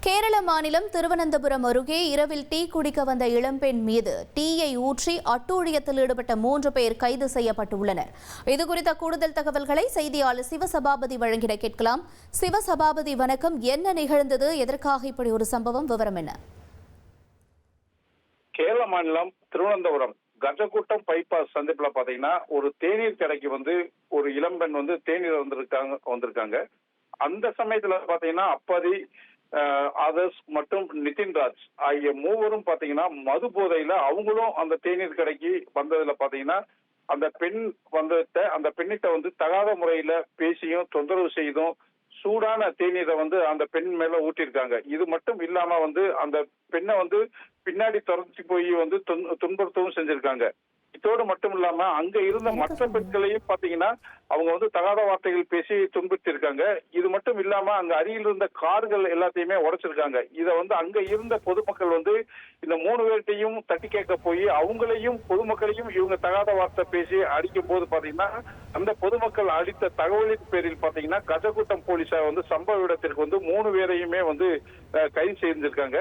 கேரள மாநிலம் திருவனந்தபுரம் அருகே இரவில் டீ குடிக்க வந்த இளம்பெண் மீது டீயை ஊற்றி அட்டூழியத்தில் ஈடுபட்ட 3 பேர் கைது செய்யப்பட்டுள்ளனர். இதுகுறித்த கூடுதல் தகவல்களை செய்தியாளர் சிவசபாபதி வழங்கிட கேட்கலாம். சிவசபாபதி, வணக்கம். என்ன நிகழ்ந்தது? எதற்காக இப்படி ஒரு சம்பவம்? விவரம் என்ன? கேரள மாநிலம் திருவனந்தபுரம் கஜக்கூட்டம் பைபாஸ் சந்திப்புல பாத்தீங்கன்னா ஒரு தேநீர் கடைக்கு ஒரு இளம்பெண் தேநீர் வந்திருக்காங்க. அந்த சமயத்துல பாத்தீங்கன்னா அப்பாதி ஆதர்ஸ் மற்றும் நிதின்ராஜ் ஆகிய மூவரும் பாத்தீங்கன்னா மது போதையில அவங்களும் அந்த தேநீர் கடைக்கு வந்ததுல பாத்தீங்கன்னா அந்த பெண் அந்த பெண்ணிட்ட தகாத முறையில பேசியும் தொந்தரவு செய்தும் சூடான தேநீரை அந்த பெண் மேல ஊற்றிருக்காங்க. இது மட்டும் இல்லாம அந்த பெண்ணை பின்னாடி துரத்தி போய் துன்புறுத்தவும் செஞ்சிருக்காங்க. இதோடு மட்டும் இல்லாம அங்க இருந்த மற்ற பெண்களையும் பாத்தீங்கன்னா அவங்க தகாத வார்த்தைகள் பேசி துன்புறுத்தி இருக்காங்க. இது மட்டும் இல்லாம அங்க அருகில் இருந்த கார்கள் எல்லாத்தையுமே உடைச்சிருக்காங்க. இத அங்க இருந்த பொதுமக்கள் இந்த 3 பேர்ட்டையும் தட்டி கேட்க போய் அவங்களையும் பொதுமக்களையும் இவங்க தகாத வார்த்தை பேசி அடிக்கும் போது பாத்தீங்கன்னா அந்த பொதுமக்கள் அளித்த தகவலின் பேரில் பாத்தீங்கன்னா கஜக்கூட்டம் போலீசார் சம்பவ இடத்திற்கு 3 பேரையுமே கைது செய்திருக்காங்க.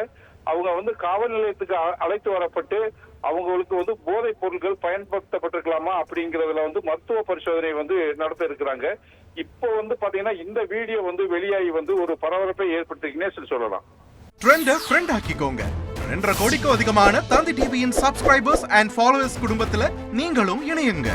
அவங்க காவல் நிலையத்துக்கு அழைத்து வரப்பட்டு அவங்களுக்கு போதைப் பொருட்கள் பயன்படுத்தப்பட்டிருக்கலாமா அப்படிங்கறதுல மருத்துவ பரிசோதனை நடத்த இருக்கிறாங்க. இப்போ பாத்தீங்கன்னா இந்த வீடியோ வெளியாகி ஒரு பரபரப்பை ஏற்படுத்தினே சொல்லலாம். ட்ரெண்ட ஃப்ரெண்ட் ஆக்கிக்கோங்க. 2.5 கோடிக்கும் அதிகமான தந்தி டிவியின் சப்ஸ்கிரைபர்ஸ் அண்ட் ஃபாலோவர்ஸ் குடும்பத்துல நீங்களும் இணையுங்க.